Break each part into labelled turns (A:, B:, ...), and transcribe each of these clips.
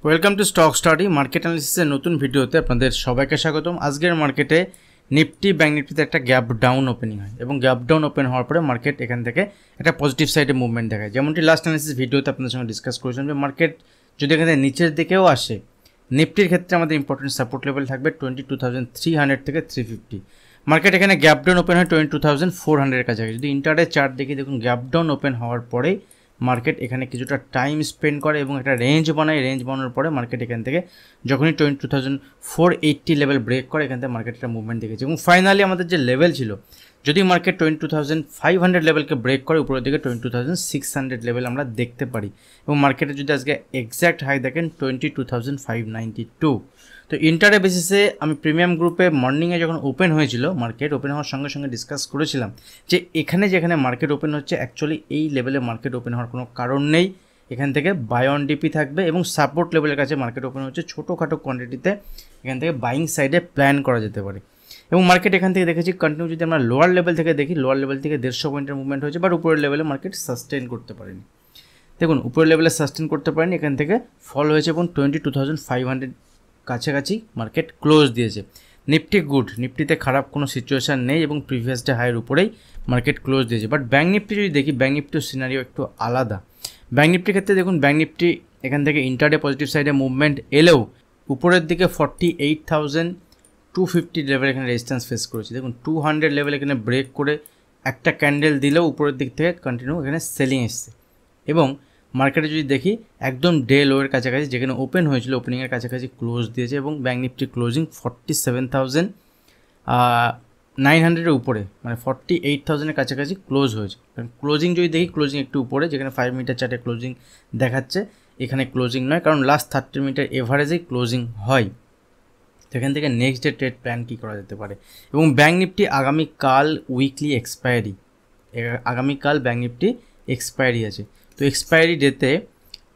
A: Welcome to stock study market অ্যানালিসিসের নতুন ভিডিওতে আপনাদের সবাইকে স্বাগতম। আজকের মার্কেটে নিফটি ব্যাঙ্ক নিফটিতে একটা গ্যাপ ডাউন ওপেনিং হয় এবং গ্যাপ ডাউন ওপেন হওয়ার পরে মার্কেট এখান থেকে একটা পজিটিভ সাইডে মুভমেন্ট দেখায়। যেমনটি লাস্ট অ্যানালিসিস ভিডিওতে আপনাদের সঙ্গে ডিসকাস করেছিলাম যে মার্কেট যদি এখান থেকে নিচের দিকেও আসে, নিফটির ক্ষেত্রে আমাদের ইম্পর্টেন্ট সাপোর্ট লেভেল থাকবে 22,300 থেকে 350। মার্কেট এখানে গ্যাপ ডাউন ওপেন হয় 22,400 কাছাকাছি। যদি ইন্টারডে চার্ট দেখি, দেখুন গ্যাপ ডাউন ওপেন হওয়ার পরেই মার্কেট এখানে কিছুটা টাইম স্পেন্ড করে এবং একটা রেঞ্জ বানায়। রেঞ্জ বানানোর পরে মার্কেট এখান থেকে যখনই 22,480 লেভেল ব্রেক করে, এখান থেকে মার্কেট একটা মুভমেন্ট দেখেছে এবং ফাইনালি আমাদের যে লেভেল ছিল, যদি মার্কেট 22,500 লেভেলকে ব্রেক করে উপরের দিকে 22,600 লেভেল আমরা দেখতে পারি এবং মার্কেটে যদি আজকে এক্স্যাক্ট হাই দেখেন 22,592। তো ইন্টারডে বেসিসে আমি প্রিমিয়াম গ্রুপে মর্নিংয়ে যখন ওপেন হয়েছিল, মার্কেট ওপেন হওয়ার সঙ্গে সঙ্গে ডিসকাস করেছিলাম যে এখানে যেখানে মার্কেট ওপেন হচ্ছে অ্যাকচুয়ালি এই লেভেলে মার্কেট ওপেন হওয়ার কোনো কারণ নেই। এখান থেকে বাই অন ডিপি থাকবে এবং সাপোর্ট লেভেলের কাছে মার্কেট ওপেন হচ্ছে ছোটোখাটো কোয়ান্টিটিতে, এখান থেকে বাইং সাইডে প্ল্যান করা যেতে পারে এবং মার্কেট এখান থেকে দেখেছি কন্টিনিউ। যদি আমরা লোয়ার লেভেল থেকে দেখি, লোয়ার লেভেল থেকে 150 পয়েন্টের মুভমেন্ট হয়েছে, বাট উপরের লেভেলে মার্কেট সাস্টেন করতে পারেনি। দেখুন উপরের লেভেলে সাস্টেন করতে পারেনি, এখান থেকে ফল হয়েছে এবং 22,500 কাছাকাছি মার্কেট ক্লোজ দিয়েছে। নিফটি গুড, নিফটিতে খারাপ কোনো সিচুয়েশান নেই এবং প্রিভিয়াস ডে হাইয়ের উপরেই মার্কেট ক্লোজ দিয়েছে। বাট ব্যাঙ্ক নিফটি যদি দেখি, ব্যাঙ্ক নিফটির সিনারিও একটু আলাদা। ব্যাঙ্ক নিফটির ক্ষেত্রে দেখুন ব্যাঙ্ক নিফটি এখান থেকে ইন্টারডে পজিটিভ সাইডে মুভমেন্ট এলেও উপরের দিকে 48,250 লেভেল এখানে রেজিস্ট্যান্স ফেস করেছে। দেখুন 200 লেভেল এখানে ব্রেক করে একটা ক্যান্ডেল দিলেও উপরের দিক থেকে কন্টিনিউ এখানে সেলিং এসছে এবং মার্কেটে যদি দেখি একদম ডে লোয়ের কাছাকাছি যেখানে ওপেন হয়েছিল ওপেনিংয়ের কাছাকাছি ক্লোজ দিয়েছে এবং ব্যাঙ্ক নিফটি ক্লোজিং 47,900-এর উপরে, মানে 48,000-এর কাছাকাছি ক্লোজ হয়েছে। কারণ ক্লোজিং যদি দেখি, ক্লোজিং একটু উপরে, যেখানে 5 মিনিটের চার্টে ক্লোজিং দেখাচ্ছে, এখানে ক্লোজিং নয়, কারণ লাস্ট 30 মিনিটের এভারেজেই ক্লোজিং হয়। সেখান থেকে নেক্সট ডে ট্রেড প্ল্যান কী করা যেতে পারে এবং ব্যাঙ্ক নিফটি আগামীকাল উইকলি এক্সপায়ারি, আগামীকাল ব্যাঙ্ক নিফটি এক্সপায়ারি আছে। তো এক্সপায়ারি ডেতে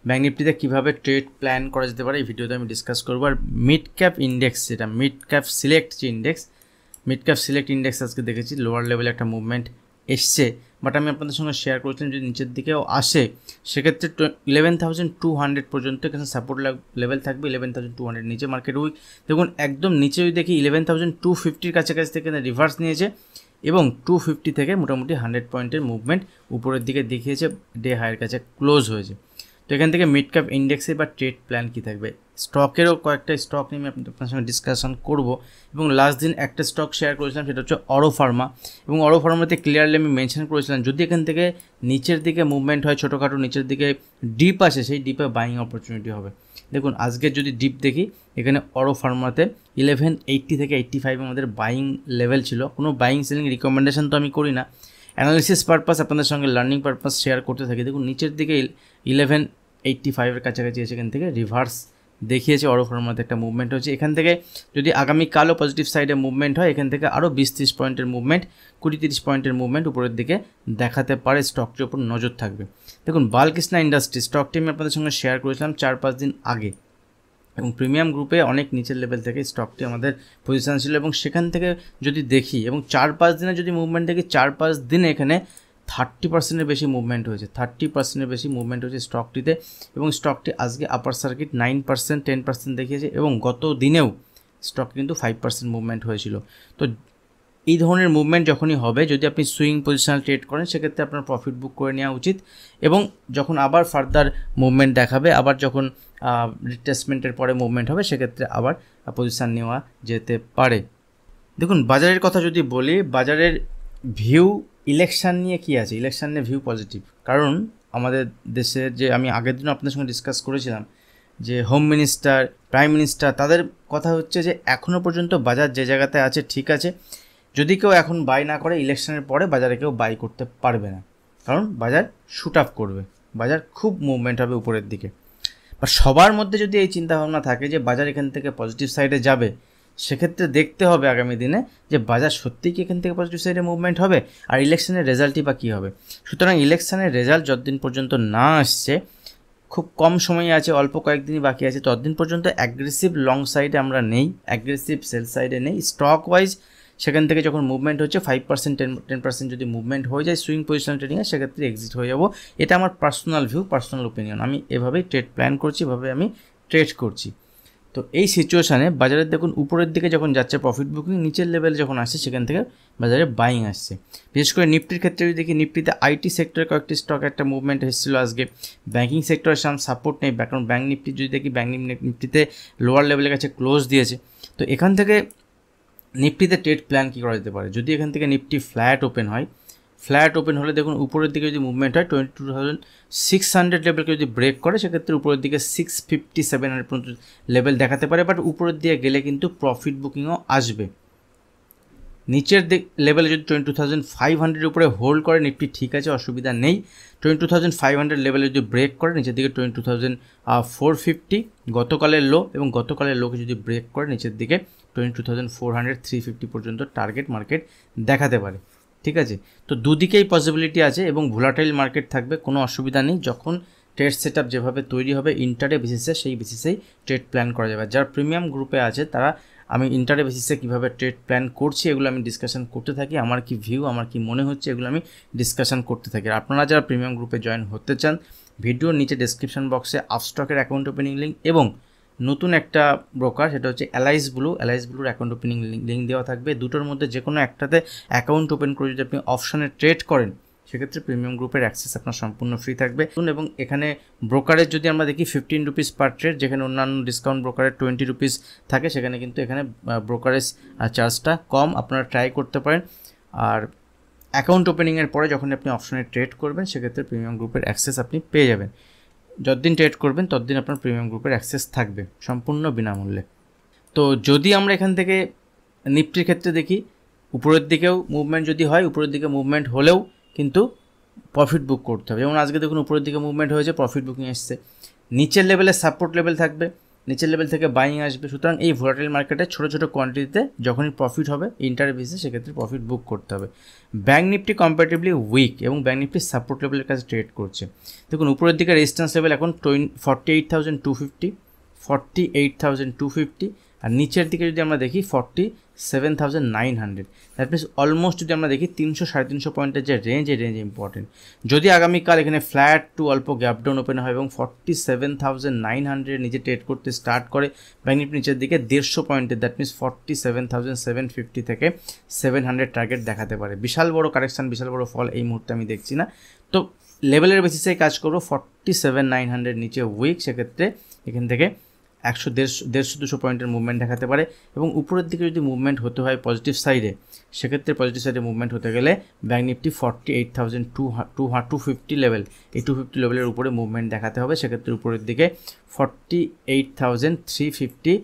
A: ব্যাঙ্ক নিফটিতে কীভাবে ট্রেড প্ল্যান করা যেতে পারে এই ভিডিওতে আমি ডিসকাস করবো। আর মিড ক্যাপ ইন্ডেক্স, যেটা মিড ক্যাপ সিলেক্ট যে index, mid cap select index আজকে দেখেছি লোয়ার লেভেলে একটা মুভমেন্ট এসছে, বাট আমি আপনাদের সঙ্গে শেয়ার করেছিলাম যদি নিচের দিকেও আসে সেক্ষেত্রে 11,200 পর্যন্ত এখানে সাপোর্ট লেভেল থাকবে। 11,200 নিচে মার্কেট উইক। দেখুন একদম নিচে যদি দেখি 11,250-র কাছাকাছি থেকে রিভার্স নিয়েছে এবং 250 থেকে মোটামুটি 100 পয়েন্টের মুভমেন্ট উপরের দিকে দেখিয়েছে, ডে হাইয়ের কাছে ক্লোজ হয়েছে। তো এখান থেকে মিড ক্যাপ ইন্ডেক্সে বা ট্রেড প্ল্যান কী থাকবে, স্টকেরও কয়েকটা স্টক নিয়ে আমি আপনার সঙ্গে ডিসকাশন করব এবং লাস্ট দিন একটা স্টক শেয়ার করেছিলাম, সেটা হচ্ছে অরো ফার্মা এবং অরো ফার্মাতে ক্লিয়ারলি আমি মেনশন করেছিলাম যদি এখান থেকে নিচের দিকে মুভমেন্ট হয়, ছোটোখাটো নিচের দিকে ডিপ আসে, সেই ডিপে বাইং অপরচুনিটি হবে। দেখুন আজকে যদি ডিপ দেখি, এখানে অরো ফার্মাতে 1180 থেকে 85 আমাদের বাইং লেভেল ছিল। কোনো বাইং সেলিং রিকমেন্ডেশন তো আমি করি না, অ্যানালিসিস পারপাস আপনাদের সঙ্গে লার্নিং পারপাস শেয়ার করতে থাকি। দেখুন নিচের দিকে 1185-এর কাছাকাছি এসে এখান থেকে রিভার্স দেখিয়েছে, অরো ফার্মাতে একটা মুভমেন্ট হচ্ছে। এখান থেকে যদি আগামীকালও পজিটিভ সাইডে মুভমেন্ট হয়, এখান থেকে আরও 20-30 পয়েন্টের মুভমেন্ট, 20-30 পয়েন্টের মুভমেন্ট উপরের দিকে দেখাতে পারে, স্টকটির উপর নজর থাকবে। দেখুন বালকৃষ্ণা ইন্ডাস্ট্রি স্টকটি আমি আপনাদের সঙ্গে শেয়ার করেছিলাম 4-5 দিন আগে এবং প্রিমিয়াম গ্রুপে অনেক নিচের লেভেল থেকে স্টকটি আমাদের পজিশন ছিল এবং সেখান থেকে যদি দেখি এবং 4-5 দিনে যদি মুভমেন্ট দেখি, 4-5 দিনে এখানে 30%-এর বেশি মুভমেন্ট হয়েছে, 30%-এর বেশি মুভমেন্ট হয়েছে স্টকটিতে এবং স্টকটি আজকে আপার সার্কিট 9%, 10% দেখিয়েছে এবং গত দিনেও স্টক কিন্তু 5% মুভমেন্ট হয়েছিল। তো এই ধরনের মুভমেন্ট যখনই হবে, যদি আপনি সুইং পজিশনাল ট্রেড করেন, সেক্ষেত্রে আপনার প্রফিট বুক করে নেওয়া উচিত এবং যখন আবার ফার্দার মুভমেন্ট দেখাবে, আবার যখন রিট্রেসমেন্টের পরে মুভমেন্ট হবে, সেক্ষেত্রে আবার পজিশান নেওয়া যেতে পারে। দেখুন বাজারের কথা যদি বলি, বাজারের ভিউ ইলেকশান নিয়ে কী আছে, ইলেকশান নিয়ে ভিউ পজিটিভ। কারণ আমাদের দেশের যে আমি আগের দিন আপনাদের সঙ্গে ডিসকাস করেছিলাম যে হোম মিনিস্টার, প্রাইম মিনিস্টার, তাদের কথা হচ্ছে যে এখনও পর্যন্ত বাজার যে জায়গাতে আছে ঠিক আছে, যদি কেউ এখন বাই না করে ইলেকশনের পরে বাজারে কেউ বাই করতে পারবে না, কারণ বাজার শুট আপ করবে, বাজার খুব মুভমেন্ট হবে উপরের দিকে। বা সবার মধ্যে যদি এই চিন্তাভাবনা থাকে যে বাজার এখান থেকে পজিটিভ সাইডে যাবে, সেক্ষেত্রে দেখতে হবে আগামী দিনে যে বাজার সত্যিই কি এখান থেকে পজিটিভ সাইডে মুভমেন্ট হবে আর ইলেকশনের রেজাল্টই বা কী হবে। সুতরাং ইলেকশনের রেজাল্ট যতদিন পর্যন্ত না আসছে, খুব কম সময় আছে, অল্প কয়েকদিনই বাকি আছে, ততদিন পর্যন্ত অ্যাগ্রেসিভ লং সাইডে আমরা নেই, অ্যাগ্রেসিভ সেল সাইডে নেই। স্টক ওয়াইজ সেখান থেকে যখন মুভমেন্ট হচ্ছে 5% 10% যদি মুভমেন্ট হয়ে যায় সুইং পজিশনাল ট্রেডিংয়ে, সেক্ষেত্রে এক্সিট হয়ে যাব। এটা আমার পার্সোনাল ভিউ, পার্সোনাল ওপিনিয়ন। আমি এভাবেই ট্রেড প্ল্যান করছি, এভাবে আমি ট্রেড করছি। তো এই সিচুয়েশানে বাজারের দেখুন উপরের দিকে যখন যাচ্ছে প্রফিট বুকিং, নিচের লেভেলে যখন আসছে সেখান থেকে বাজারে বাইং আসছে। বিশেষ করে নিফটির ক্ষেত্রে যদি দেখি, নিফটিতে আইটি সেক্টরের কয়েকটি স্টক একটা মুভমেন্ট এসেছিলো আজকে। ব্যাঙ্কিং সেক্টরের সামনে সাপোর্ট নেই, কারণ ব্যাঙ্ক নিফটি যদি দেখি ব্যাঙ্ক নিফটিতে লোয়ার লেভেলের কাছে ক্লোজ দিয়েছে। তো এখান থেকে নিফটিতে ট্রেড প্ল্যান কী করা যেতে পারে, যদি এখান থেকে নিফটি ফ্ল্যাট ওপেন হয়, ফ্ল্যাট ওপেন হলে দেখুন উপরের দিকে যদি মুভমেন্ট হয় 22,600 লেভেলকে যদি ব্রেক করে সেক্ষেত্রে উপরের দিকে 650 700 পর্যন্ত লেভেল দেখাতে পারে, বাট উপরের দিকে গেলে কিন্তু প্রফিট বুকিংও আসবে। নিচের লেভেলে যদি 22,500 উপরে হোল্ড করে নিফটি ঠিক আছে, অসুবিধা নেই। 22,500 লেভেলে যদি ব্রেক করে নিচের দিকে 22,450 গতকালের লো, এবং গতকালের লোকে যদি ব্রেক করে নিচের দিকে 22,400 350 পর্যন্ত টার্গেট মার্কেট দেখাতে পারে। ঠিক আছে, তো দুদিকেই পসিবিলিটি আছে এবং ভোলাটাইল মার্কেট থাকবে, কোনো অসুবিধা নেই। যখন ট্রেড সেট আপ যেভাবে তৈরি হবে ইন্টারডে বেসিসে, সেই বেসিসেই ট্রেড প্ল্যান করা যাবে। যারা প্রিমিয়াম গ্রুপে আছে তারা, আমি ইন্টারডে বেসিসে কীভাবে ট্রেড প্ল্যান করছি এগুলো আমি ডিসকাশন করতে থাকি, আমার কি ভিউ, আমার কি মনে হচ্ছে এগুলো আমি ডিসকাশন করতে থাকি। আর আপনারা যারা প্রিমিয়াম গ্রুপে জয়েন হতে চান, ভিডিওর নিচে ডেসক্রিপশন বক্সে আপস্টকের অ্যাকাউন্ট ওপেনিং লিঙ্ক এবং নতুন একটা ব্রোকার সেটা হচ্ছে অ্যালাইস ব্লুর অ্যাকাউন্ট ওপেনিং লিঙ্ক দেওয়া থাকবে। দুটোর মধ্যে যে কোনো একটাতে অ্যাকাউন্ট ওপেন করে যদি আপনি অপশানে ট্রেড করেন সেক্ষেত্রে প্রিমিয়াম গ্রুপের অ্যাক্সেস আপনার সম্পূর্ণ ফ্রি থাকবে। এবং এখানে ব্রোকারের যদি আমরা দেখি 15 রুপিস পার ট্রেড, যেখানে অন্যান্য ডিসকাউন্ট ব্রোকারের 20 রুপিস থাকে, সেখানে কিন্তু এখানে ব্রোকারেজ চার্জটা কম, আপনারা ট্রাই করতে পারেন। আর অ্যাকাউন্ট ওপেনিংয়ের পরে যখন আপনি অপশানে ট্রেড করবেন সেক্ষেত্রে প্রিমিয়াম গ্রুপের অ্যাক্সেস আপনি পেয়ে যাবেন। যতদিন ট্রেড করবেন ততদিন আপনার প্রিমিয়াম গ্রুপের অ্যাক্সেস থাকবে সম্পূর্ণ বিনামূল্যে। তো যদি আমরা এখান থেকে নিফটির ক্ষেত্রে দেখি, উপরের দিকেও মুভমেন্ট যদি হয়, উপরের দিকে মুভমেন্ট হলেও কিন্তু প্রফিট বুক করতে হবে। যেমন আজকে দেখুন উপরের দিকে মুভমেন্ট হয়েছে, প্রফিট বুকিং এসছে। নিচের লেভেলে সাপোর্ট লেভেল থাকবে, নিচের লেভেল থেকে বাইং আসবে। সুতরাং এই ভোলাটাইল মার্কেটে ছোটো ছোটো কোয়ান্টিটিতে যখনই প্রফিট হবে ইন্টার বেসিসে সেক্ষেত্রে প্রফিট বুক করতে হবে। ব্যাঙ্ক নিফটি কম্পারেটিভলি উইক এবং ব্যাঙ্ক নিফটি সাপোর্ট লেভেলের কাছে ট্রেড করছে। দেখুন উপরের দিকে রেজিস্ট্যান্স লেভেল এখন 48,250, 48,250, আর নিচের দিকে যদি আমরা দেখি 47,900। দ্যাট মিনস অলমোস্ট যদি আমরা দেখি 300-350 পয়েন্টের যে রেঞ্জ, এই রেঞ্জ ইম্পর্টেন্ট। যদি আগামীকাল এখানে ফ্ল্যাট টু অল্প গ্যাপ ডাউন ওপেন হয় এবং 47,900 নিচে ট্রেড করতে স্টার্ট করে, ব্যাঙ্ক নিফটি নিচের দিকে 150 পয়েন্টের, দ্যাট মিনস 47,750 থেকে 700 টার্গেট দেখাতে পারে। বিশাল বড় কারেকশান, বিশাল বড় ফল এই মুহূর্তে আমি দেখছি না। তো লেভেলের বেসিসে কাজ করবো, 47,900 নিচে উইক, সেক্ষেত্রে এখান থেকে 100-150-200 পয়েন্টের মুভমেন্ট দেখাতে পারে। এবং উপরের দিকে যদি মুভমেন্ট হতে হয় পজিটিভ সাইডে, সেক্ষেত্রে পজিটিভ সাইডে মুভমেন্ট হতে গেলে ব্যাঙ্ক নিফটি 48,250 লেভেল, এই 250 লেভেলের উপরে মুভমেন্ট দেখাতে হবে। সেক্ষেত্রে উপরের দিকে 48,350,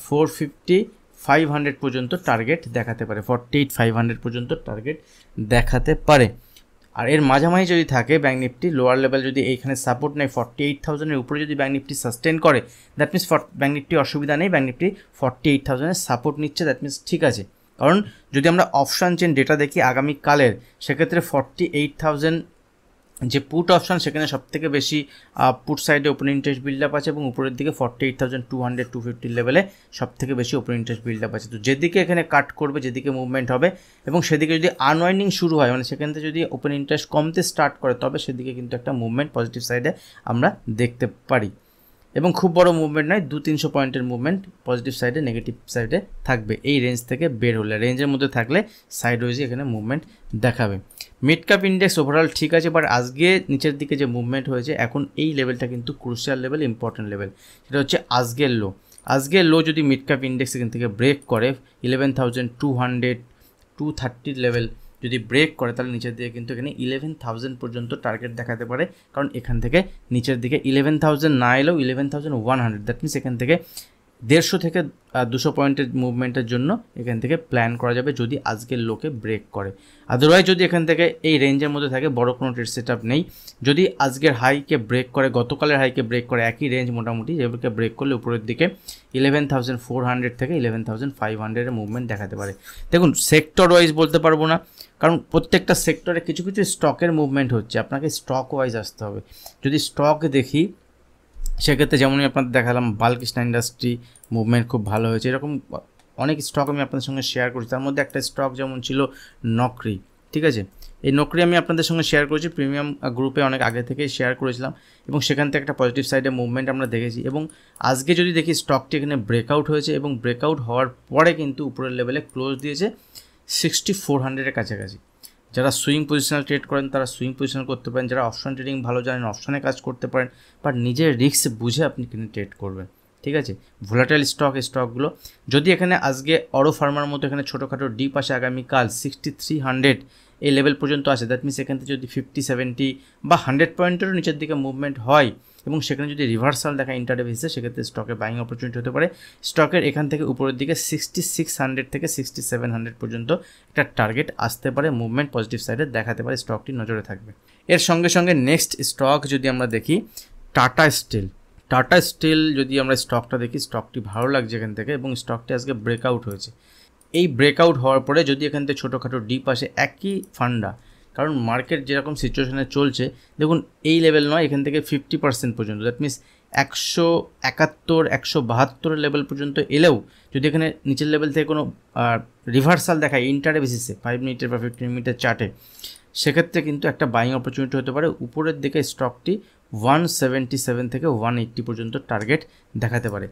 A: 450, 500 পর্যন্ত টার্গেট দেখাতে পারে, 48,500 পর্যন্ত টার্গেট দেখাতে পারে। আর এর মাঝামাঝি যদি থাকে ব্যাঙ্ক নিফটি লোয়ার লেভেল, যদি এইখানে সাপোর্ট নেয় 48,000-এর উপরে যদি ব্যাঙ্ক নিফটি সাস্টেন করে, দ্যাট মিনস ব্যাঙ্ক নিফটি অসুবিধা নেই, ব্যাঙ্ক নিফটি 48,000-এর সাপোর্ট নিচ্ছে, দ্যাট মিনস ঠিক আছে। কারণ যদি আমরা অপশান চেন ডেটা দেখি আগামীকালের, সেক্ষেত্রে 48,000 যে পুট অপশান সেখানে সবথেকে বেশি পুট সাইডে ওপেন ইন্টারেস্ট বিল্ড আপ আছে এবং উপরের দিকে 48,200-250 লেভেলে সবথেকে বেশি ওপেন ইন্টারেস্ট বিল্ড আপ আছে। তো যেদিকে এখানে কাট করবে, যেদিকে মুভমেন্ট হবে এবং সেদিকে যদি আনওয়াইন্ডিং শুরু হয়, মানে সেখান থেকে যদি ওপেন ইন্টারেস্ট কমতে স্টার্ট করে, তবে সেদিকে কিন্তু একটা মুভমেন্ট পজিটিভ সাইডে আমরা দেখতে পারি। এবং খুব বড় মুভমেন্ট নয়, 200-300 পয়েন্টের মুভমেন্ট পজিটিভ সাইডে, নেগেটিভ সাইডে থাকবে এই রেঞ্জ থেকে বের হলে। রেঞ্জের মধ্যে থাকলে সাইড ওয়াইজে এখানে মুভমেন্ট দেখাবে। মিড ক্যাপ ইন্ডেক্স ওভারঅল ঠিক আছে, বাট আজকে নিচের দিকে যে মুভমেন্ট হয়েছে, এখন এই লেভেলটা কিন্তু ক্রুশিয়াল লেভেল, ইম্পর্টেন্ট লেভেল। সেটা হচ্ছে আজকের লো। আজকের লো যদি মিড ক্যাপ ইন্ডেক্স এখান থেকে ব্রেক করে 11,200, 230 লেভেল যদি ব্রেক করে, তাহলে নিচের দিকে কিন্তু এখানে 11,000 পর্যন্ত টার্গেট দেখাতে পারে। কারণ এখান থেকে নিচের দিকে 11,000 না এলেও 11,100, দ্যাট মিনস এখান থেকে 150 থেকে 200 পয়েন্টের মুভমেন্টের জন্য এখান থেকে প্ল্যান করা যাবে যদি আজকের লোকে ব্রেক করে। আদারওয়াইজ যদি এখান থেকে এই রেঞ্জের মধ্যে থাকে, বড় কোনো ট্রেড সেট আপ নেই। যদি আজকের হাইকে ব্রেক করে, গতকালের হাইকে ব্রেক করে, একই রেঞ্জ মোটামুটি, যেগুলোকে ব্রেক করলে উপরের দিকে 11,400 থেকে 11,500-এর মুভমেন্ট দেখাতে পারে। দেখুন সেক্টর ওয়াইজ বলতে পারবো না, কারণ প্রত্যেকটা সেক্টরে কিছু কিছু স্টকের মুভমেন্ট হচ্ছে, আপনাকে স্টক ওয়াইজ আসতে হবে। যদি স্টক দেখি সেক্ষেত্রে যেমনই আপনাদের দেখালাম, বালকৃষ্ণ ইন্ডাস্ট্রি মুভমেন্ট খুব ভালো হয়েছে, এরকম অনেক স্টক আমি আপনাদের সঙ্গে শেয়ার করছি। তার মধ্যে একটা স্টক যেমন ছিল নকরি, ঠিক আছে, এই নোকরি আমি আপনাদের সঙ্গে শেয়ার করেছি, প্রিমিয়াম গ্রুপে অনেক আগে থেকেই শেয়ার করেছিলাম এবং সেখান থেকে একটা পজিটিভ সাইডে মুভমেন্ট আমরা দেখেছি। এবং আজকে যদি দেখি স্টকটি এখানে ব্রেকআউট হয়েছে এবং ব্রেকআউট হওয়ার পরে কিন্তু উপরের লেভেলে ক্লোজ দিয়েছে 6400-এর কাছাকাছি। যারা সুইং পজিশনাল ট্রেড করেন তারা সুইং পজিশনাল করতে পারেন, যারা অপশন ট্রেডিং ভালো জানেন অপশনে কাজ করতে পারেন, বাট নিজের রিস্ক বুঝে আপনি কিনে ট্রেড করবেন, ঠিক আছে। ভোলাটাইল স্টকগুলো যদি এখানে আজকে অরো ফার্মার মতো এখানে ছোটোখাটো ডিপ আসে আগামীকাল 6300 এই লেভেল পর্যন্ত আসে, দ্যাট মিনস এখান থেকে যদি 50-70 বা 100 পয়েন্টেরও নিচের দিকে মুভমেন্ট হয় এবং সেখানে যদি রিভার্সাল দেখা ইন্টারডে বেসিসে, সেক্ষেত্রে স্টকে বাইং অপরচুনিটি হতে পারে। স্টকের এখান থেকে উপরের দিকে 6600 থেকে 6700 পর্যন্ত একটা টার্গেট আসতে পারে, মুভমেন্ট পজিটিভ সাইডে দেখাতে পারে, স্টকটি নজরে থাকবে। এর সঙ্গে সঙ্গে নেক্সট স্টক যদি আমরা দেখি টাটা স্টিল যদি আমরা স্টকটা দেখি, স্টকটি ভালো লাগছে এখান থেকে এবং স্টকটি আজকে ব্রেকআউট হয়েছে। এই ব্রেকআউট হওয়ার পরে যদি এখান থেকে ছোটোখাটো ডিপ আসে, একই ফান্ডা, কারণ মার্কেট যেরকম সিচুয়েশনে চলছে দেখুন এই লেভেল নয়, এখান থেকে 50% পর্যন্ত, দ্যাট মিনস 171-172 লেভেল পর্যন্ত এলেও যদি এখানে নিচের লেভেল থেকে কোনো রিভার্সাল দেখায় ইন্টারডে বেসিসে 5 মিনিটের বা 15 মিনিটের চার্টে, সেক্ষেত্রে কিন্তু একটা বাইং অপরচুনিটি হতে পারে। উপরের দিকে স্টকটি 177 থেকে 180 পর্যন্ত টার্গেট দেখাতে পারে।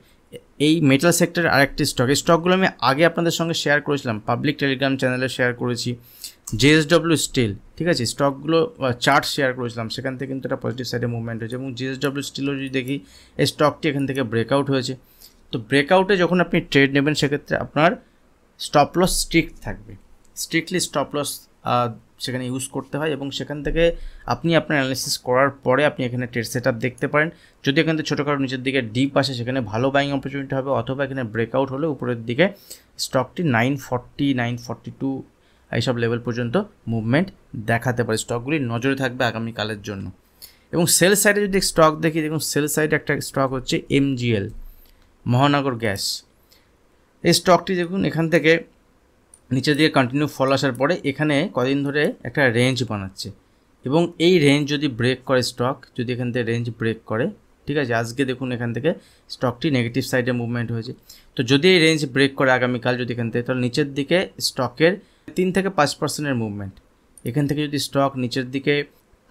A: এই মেটাল সেক্টরের আরেকটি স্টকগুলো আমি আগে আপনাদের সঙ্গে শেয়ার করেছিলাম, পাবলিক টেলিগ্রাম চ্যানেলে শেয়ার করেছি। জেএসডব্লিউ স্টিল, ঠিক আছে, স্টকগুলো চার্ট শেয়ার করেছিলাম, সেখান থেকে কিন্তু একটা পজিটিভ সাইডে মুভমেন্ট হয়েছে। এবং জেএসডব্লিউ স্টিলও যদি দেখি এই স্টকটি এখান থেকে ব্রেকআউট হয়েছে। তো ব্রেকআউটে যখন আপনি ট্রেড নেবেন সেক্ষেত্রে আপনার stop loss strictly stop loss সেখানে ইউজ করতে হয় এবং সেখান থেকে আপনি আপনার অ্যানালিসিস করার পরে আপনি এখানে ট্রেড সেট আপ দেখতে পারেন। যদি এখান থেকে ছোটোখাটো নিচের দিকে ডিপ আসে সেখানে ভালো বাইং অপরচুনিটি হবে, অথবা এখানে ব্রেকআউট হলে উপরের দিকে স্টকটি 940-942 এইসব লেভেল পর্যন্ত মুভমেন্ট দেখাতে পারে। স্টকগুলি নজরে থাকবে আগামীকালের জন্য। এবং সেল সাইডে যদি স্টক দেখি, দেখুন সেল সাইডে একটা স্টক হচ্ছে MGL, মহানগর গ্যাস। এই স্টকটি দেখুন এখান থেকে নিচের দিকে কন্টিনিউ ফল আসার পরে এখানে কদিন ধরে একটা রেঞ্জ বানাচ্ছে এবং এই রেঞ্জ যদি ব্রেক করে, স্টক যদি এখান থেকে রেঞ্জ ব্রেক করে, ঠিক আছে, আজকে দেখুন এখান থেকে স্টকটি নেগেটিভ সাইডে মুভমেন্ট হয়েছে। তো যদি এই রেঞ্জ ব্রেক করে আগামীকাল যদি এখান থেকে, তাহলে নিচের দিকে স্টকের 3 থেকে 5%-এর মুভমেন্ট। এখান থেকে যদি স্টক নিচের দিকে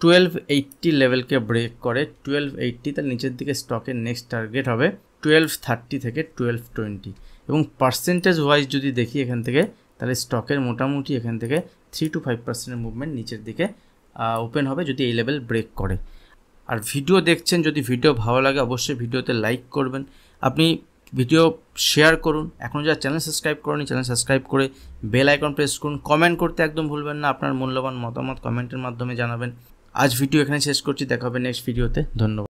A: 1280 লেভেলকে ব্রেক করে, 1280, তাহলে নিচের দিকে স্টকের নেক্সট টার্গেট হবে 1230 থেকে 1220। এবং পার্সেন্টেজ ওয়াইজ যদি দেখি এখান থেকে, তাহলে স্টকের মোটামুটি এখান থেকে 3 to 5%-এর মুভমেন্ট নিচের দিকে ওপেন হবে যদি এই লেভেল ব্রেক করে। আর ভিডিও দেখছেন, যদি ভিডিও ভালো লাগে অবশ্যই ভিডিওতে লাইক করবেন, আপনি ভিডিও শেয়ার করুন। এখন যারা চ্যানেল সাবস্ক্রাইব করেনি চ্যানেল সাবস্ক্রাইব করে বেল আইকন প্রেস করুন। কমেন্ট করতে একদম ভুলবেন না, আপনার মূল্যবান মতামত কমেন্টের মাধ্যমে জানাবেন। আজ ভিডিও এখানে শেষ করছি, দেখা হবে নেক্সট ভিডিওতে। ধন্যবাদ।